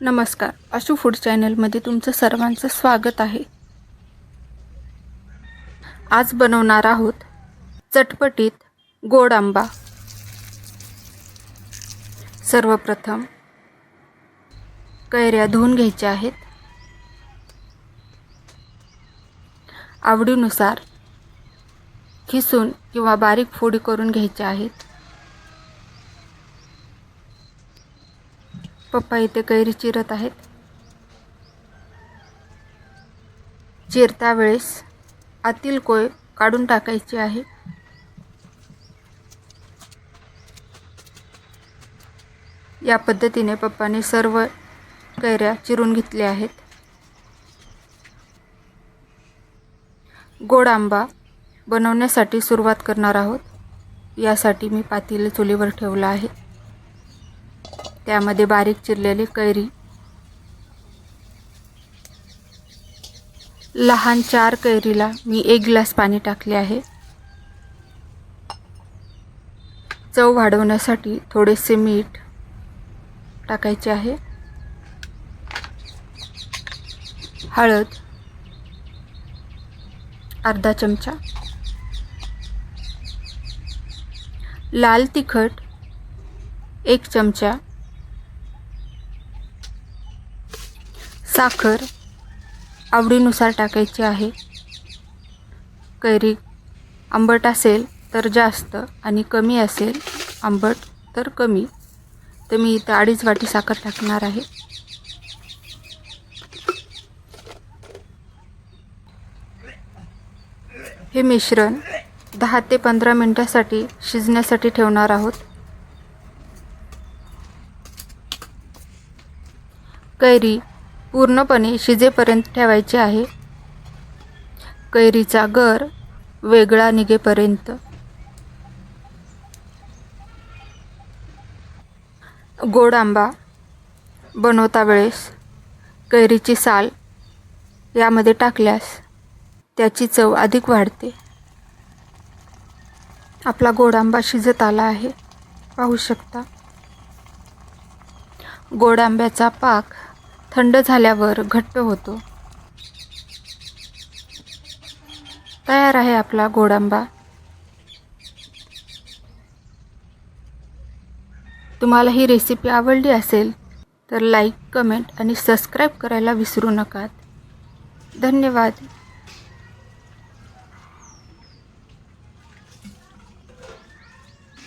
नमस्कार, आशू फूड चॅनलमध्ये तुमचं सर्वांचं स्वागत आहे। आज बनवणार आहोत चटपटीत गोड आंबा। सर्वप्रथम कैऱ्या धुवून घ्यायच्या आहेत। आवडीनुसार खिसून किंवा बारीक फोडी करून घ्यायच्या आहेत। पप्पा इथे कैरी चिरत आहेत। चिरता वेळेस आतील कोय काढून टाकायची आहे। या पद्धतीने पप्पाने सर्व कैऱ्या चिरून घेतल्या आहेत। गोड आंबा बनवण्यासाठी सुरुवात करणार आहोत। यासाठी मी पातेलं चुलीवर ठेवलं आहे। त्यामध्ये बारीक चिरलेली कैरी, लहान 4 कैरीला मी 1 ग्लास पाणी टाकले आहे। चव वाढवण्यासाठी थोडेसे मीठ टाकायचे आहे। हळद अर्धा चमचा, लाल तिखट 1 चमचा, साखर आवडीनुसार टाकायची आहे। कैरी आंबट असेल तर जास्त आणि कमी असेल आंबट तर कमी। तर मी इथे 2.5 वाटी साखर टाकणार आहे। हे मिश्रण 10 ते 15 मिनिटांसाठी शिजण्यासाठी ठेवणार आहोत। कैरी पूर्णपणे शिजेपर्यंत ठेवायची आहे। कैरीचा गर वेगळा निघेपर्यंत। गोड आंबा बनवता वेळेस कैरीची साल यामध्ये टाकल्यास त्याची चव अधिक वाढते। आपला गोड आंबा शिजत आला आहे, पाहू शकता। गोड आंब्याचा पाक थंड झाल्यावर घट्ट होतो। तयार आहे आपला गोड आंबा। तुम्हाला ही रेसिपी आवडली असेल तर लाईक, कमेंट आणि सबस्क्राईब करायला विसरू नका। धन्यवाद।